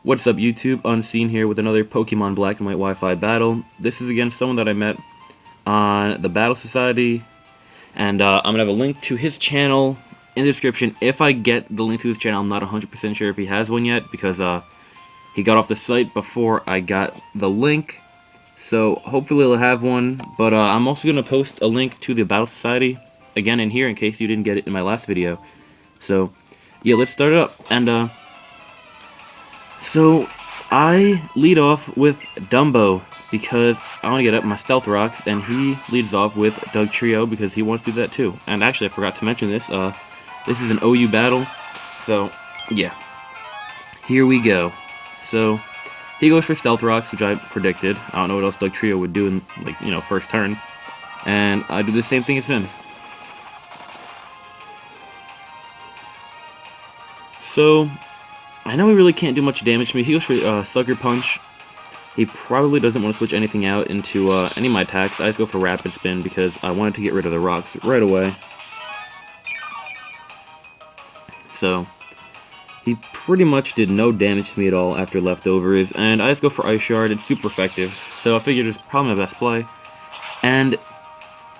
What's up YouTube, Unseen here with another Pokemon Black and White Wi-Fi battle. This is against someone that I met on the Battle Society, and I'm going to have a link to his channel in the description. If I get the link to his channel, I'm not 100% sure if he has one yet, because he got off the site before I got the link, so hopefully he'll have one. But I'm also going to post a link to the Battle Society, again in here, in case you didn't get it in my last video. So, yeah, let's start it up, and so, I lead off with Dumbo, because I want to get up my Stealth Rocks, and he leads off with Dugtrio, because he wants to do that too. And actually, I forgot to mention this, this is an OU battle, so, yeah. Here we go. So, he goes for Stealth Rocks, which I predicted. I don't know what else Dugtrio would do in, like, you know, first turn. And I do the same thing as him. So, I know he really can't do much damage to me. He goes for Sucker Punch. He probably doesn't want to switch anything out into any of my attacks. I just go for Rapid Spin because I wanted to get rid of the rocks right away. So, he pretty much did no damage to me at all after Leftovers, and I just go for Ice Shard. It's super effective, so I figured it's probably my best play. And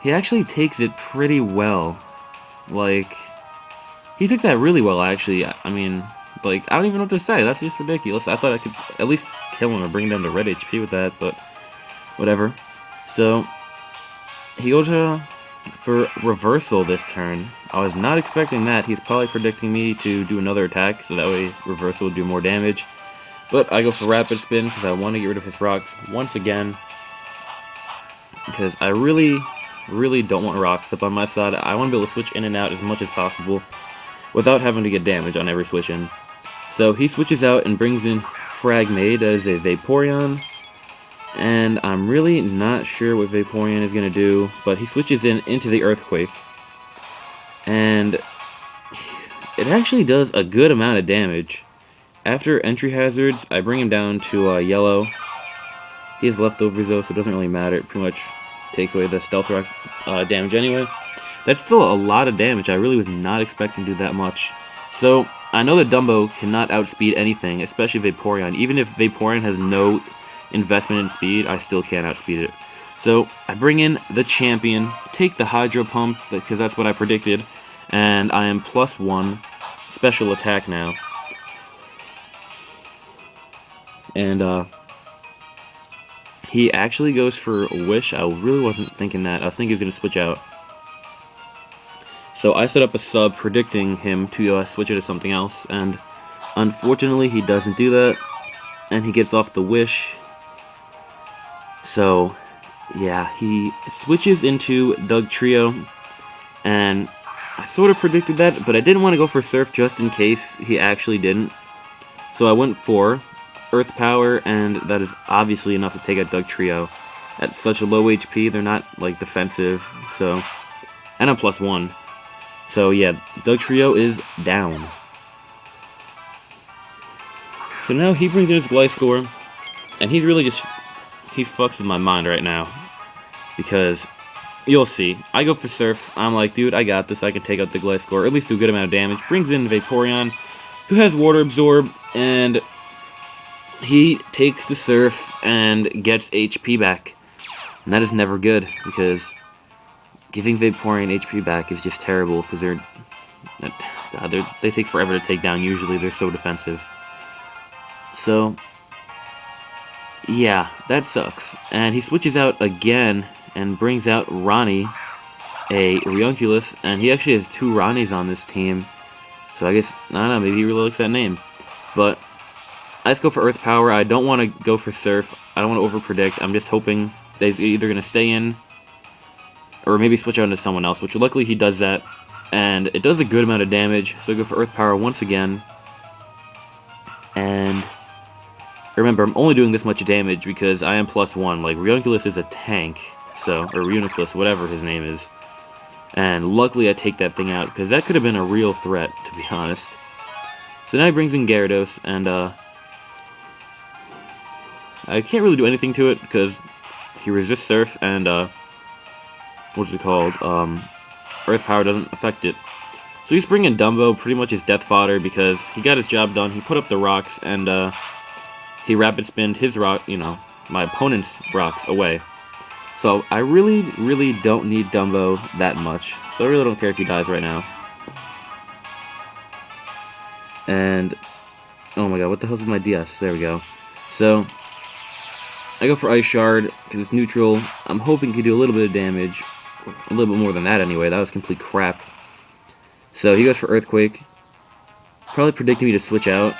he actually takes it pretty well. Like, he took that really well, actually. I mean, like, I don't even know what to say. That's just ridiculous. I thought I could at least kill him or bring him down to red HP with that, but whatever. So, he goes for Reversal this turn. I was not expecting that. He's probably predicting me to do another attack, so that way Reversal would do more damage. But I go for Rapid Spin because I want to get rid of his rocks once again. Because I really don't want rocks up on my side. I want to be able to switch in and out as much as possible without having to get damage on every switch in. So he switches out and brings in Fragmade as a Vaporeon, and I'm really not sure what Vaporeon is going to do, but he switches into the Earthquake, and it actually does a good amount of damage. After Entry Hazards, I bring him down to Yellow. He has Leftovers though, so it doesn't really matter. It pretty much takes away the Stealth Rock damage anyway. That's still a lot of damage. I really was not expecting to do that much. So, I know that Dumbo cannot outspeed anything, especially Vaporeon. Even if Vaporeon has no investment in speed, I still can't outspeed it. So, I bring in the champion, take the Hydro Pump, because that's what I predicted, and I am +1 special attack now. And, he actually goes for Wish. I really wasn't thinking that. I was thinking he was going to switch out. So I set up a sub predicting him to switch it to something else, and unfortunately he doesn't do that, and he gets off the Wish. So, yeah, he switches into Dugtrio, and I sort of predicted that, but I didn't want to go for Surf just in case he actually didn't. So I went for Earth Power, and that is obviously enough to take out Dugtrio. At such a low HP, they're not, like, defensive, so... And I'm +1. So yeah, Dugtrio is down. So now he brings in his Gliscor, and he's really just... he fucks with my mind right now. Because, you'll see, I go for Surf, I'm like, dude, I got this, I can take out the Gliscor, or at least do a good amount of damage. Brings in Vaporeon, who has Water Absorb, and he takes the Surf and gets HP back. And that is never good, because giving Vaporeon HP back is just terrible, because they take forever to take down usually, they're so defensive. So, yeah, that sucks. And he switches out again, and brings out Ronnie, a Rionculus, and he actually has 2 Ronnies on this team. So I guess, I don't know, maybe he really likes that name. But, I just go for Earth Power. I don't want to go for Surf. I don't want to over-predict. I'm just hoping that he's either going to stay in, or maybe switch out into someone else, which luckily he does that, and it does a good amount of damage, so I go for Earth Power once again, and remember, I'm only doing this much damage because I am +1, like, Rionculus is a tank, so, or Reuniclus, whatever his name is, and luckily I take that thing out, because that could have been a real threat, to be honest. So now he brings in Gyarados, and, I can't really do anything to it, because he resists Surf, and, what's it called, Earth Power doesn't affect it. So he's bringing Dumbo pretty much as death fodder because he got his job done, he put up the rocks, and he rapid spinned his rock, my opponent's rocks away. So I really don't need Dumbo that much. So I really don't care if he dies right now. And, oh my god, what the hell's with my DS? There we go. So, I go for Ice Shard, because it's neutral. I'm hoping he can do a little bit of damage. A little bit more than that anyway, that was complete crap. So he goes for Earthquake. Probably predicting me to switch out,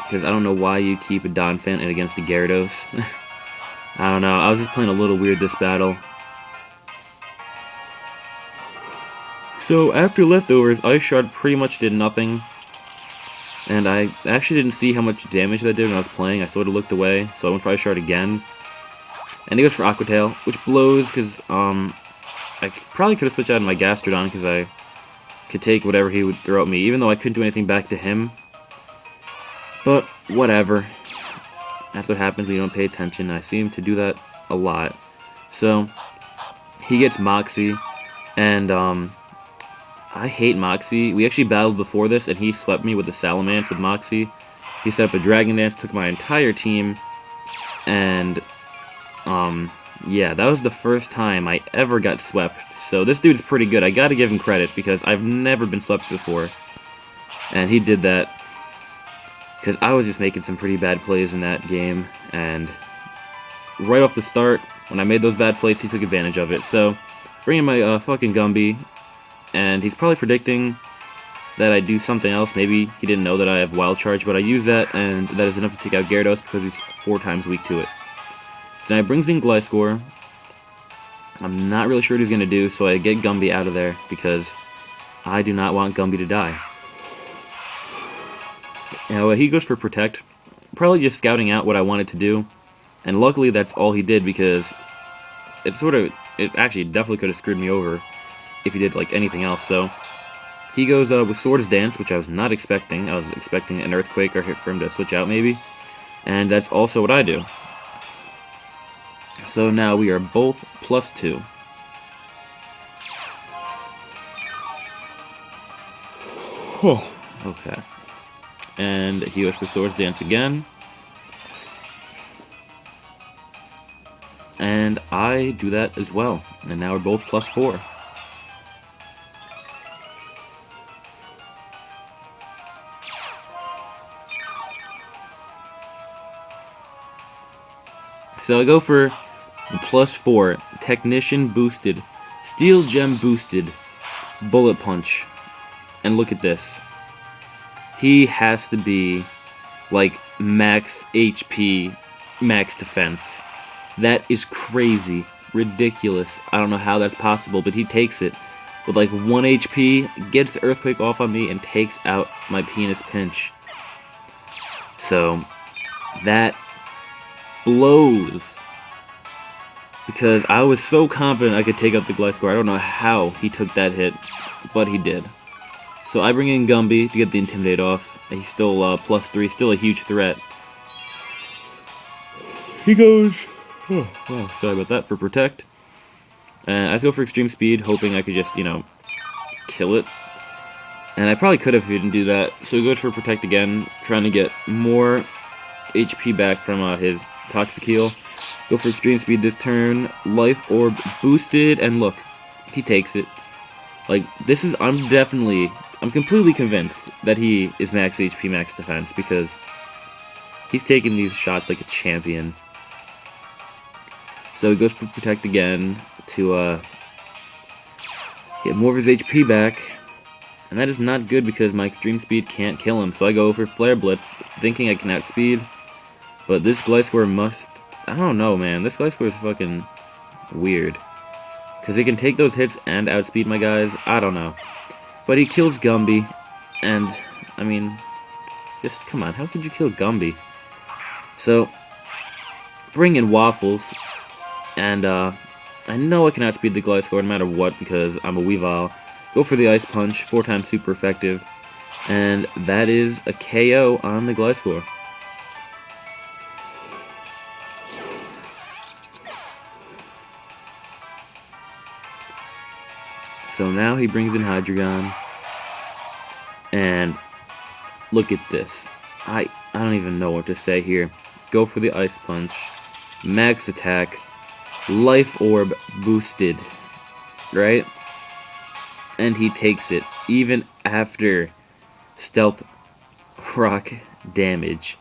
because I don't know why you keep a Donphan and against the Gyarados. I don't know, I was just playing a little weird this battle. So after leftovers, Ice Shard pretty much did nothing. And I actually didn't see how much damage that did when I was playing. I sort of looked away, so I went for Ice Shard again. And he goes for Aqua Tail, which blows, because I probably could have switched out my Gastrodon, because I could take whatever he would throw at me, even though I couldn't do anything back to him. But, whatever. That's what happens when you don't pay attention. I see him to do that a lot. So, he gets Moxie, and I hate Moxie. We actually battled before this, and he swept me with the Salamence with Moxie. He set up a Dragon Dance, took my entire team, and, yeah, that was the first time I ever got swept. So this dude's pretty good. I gotta give him credit, because I've never been swept before. And he did that, because I was just making some pretty bad plays in that game, and right off the start, when I made those bad plays, he took advantage of it. So, bring in my fucking Gumby, and he's probably predicting that I do something else. Maybe he didn't know that I have Wild Charge, but I use that, and that is enough to take out Gyarados because he's 4 times weak to it. So now he brings in Gliscor. I'm not really sure what he's going to do, so I get Gumby out of there because I do not want Gumby to die. Now he goes for Protect, probably just scouting out what I wanted to do, and luckily that's all he did because it actually definitely could have screwed me over if he did like anything else. So he goes with Swords Dance, which I was not expecting. I was expecting an Earthquake or hit for him to switch out maybe, and that's also what I do. So now we are both +2. Oh, okay. And he goes for Swords Dance again. And I do that as well. And now we're both +4. So I go for the +4, Technician boosted, Steel Gem boosted, Bullet Punch. And look at this. He has to be like max HP, max defense. That is crazy, ridiculous. I don't know how that's possible, but he takes it with like 1 HP, gets Earthquake off on me, and takes out my Penis Pinch. So, that blows. Because I was so confident I could take out the Gliscor. I don't know how he took that hit, but he did. So I bring in Gumby to get the Intimidate off. He's still +3, still a huge threat. He goes... Oh, sorry about that, for Protect. And I just go for Extreme Speed, hoping I could just, kill it. And I probably could have if he didn't do that. So he goes for Protect again, trying to get more HP back from his Toxic Heal. Go for Extreme Speed this turn. Life Orb boosted, and look, he takes it. Like, this is, I'm completely convinced that he is max HP, max defense, because he's taking these shots like a champion. So he goes for Protect again to get more of his HP back. And that is not good because my Extreme Speed can't kill him. So I go for Flare Blitz, thinking I can outspeed. But this Gliscor must... I don't know, man. This Gliscor is fucking weird. Because he can take those hits and outspeed my guys. I don't know. But he kills Gumby. And, I mean... just, come on. How could you kill Gumby? So, bring in Waffles. And, I know I can outspeed the Gliscor no matter what because I'm a Weavile. Go for the Ice Punch, 4 times super effective. And that is a KO on the Gliscor. So now he brings in Hydreigon. And look at this. I don't even know what to say here. go for the Ice Punch, max attack, Life Orb boosted, right? And he takes it, even after Stealth Rock damage.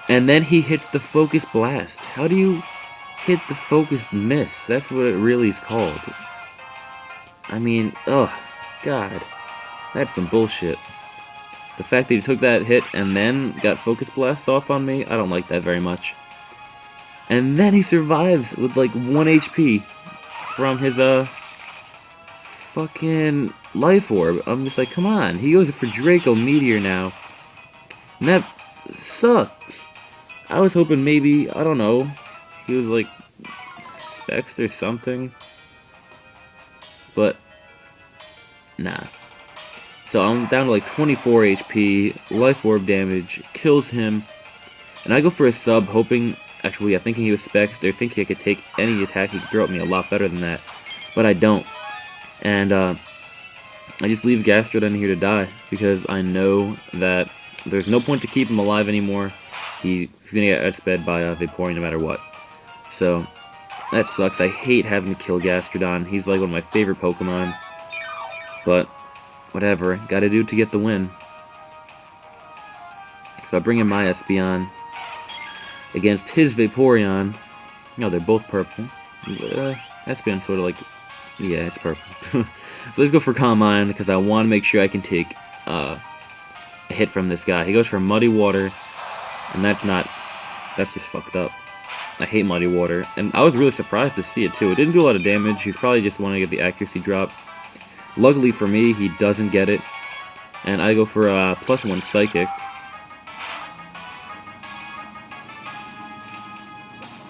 And then he hits the Focus Blast. How do you hit the Focused Miss? That's what it really is called. I mean, oh, God. That's some bullshit. The fact that he took that hit and then got Focus Blast off on me, I don't like that very much. And then he survives with like 1 HP from his fucking Life Orb. I'm just like, come on. He goes for Draco Meteor now. And that sucks. I was hoping maybe, I don't know, he was like Specs or something. But, nah. So I'm down to like 24 HP, Life Orb damage, kills him. And I go for a sub, hoping, actually, yeah, thinking he was Specs, they're thinking I could take any attack he could throw at me a lot better than that. But I don't. And I just leave Gastrodon here to die, because I know that there's no point to keep him alive anymore. He's gonna get outsped by Vaporeon no matter what. So, that sucks. I hate having to kill Gastrodon. He's like one of my favorite Pokemon. But, whatever. Gotta do it to get the win. So I bring in my Espeon against his Vaporeon. No, they're both purple. Espeon's sort of like... yeah, it's purple. So let's go for Calm Mind, because I want to make sure I can take a hit from this guy. He goes for Muddy Water, and that's just fucked up. I hate Muddy Water, and I was really surprised to see it too. It didn't do a lot of damage. He's probably just wanting to get the accuracy drop. Luckily for me, he doesn't get it, and I go for a +1 Psychic.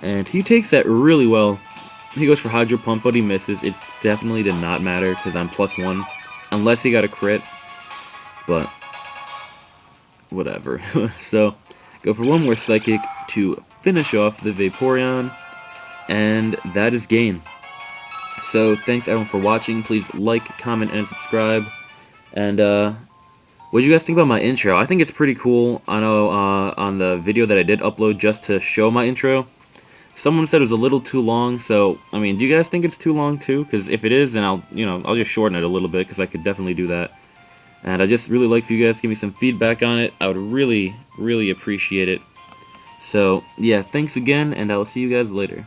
And he takes that really well. He goes for Hydro Pump, but he misses. It definitely did not matter, because I'm +1. Unless he got a crit. But, whatever. So, go for one more Psychic to finish off the Vaporeon. And that is game. So, thanks everyone for watching. Please like, comment, and subscribe. And, what do you guys think about my intro? I think it's pretty cool. I know, on the video that I did upload just to show my intro, someone said it was a little too long, so, I mean, do you guys think it's too long, too? Because if it is, then I'll just shorten it a little bit, because I could definitely do that. And I just really like for you guys to give me some feedback on it. I would really, really appreciate it. So, yeah, thanks again, and I will see you guys later.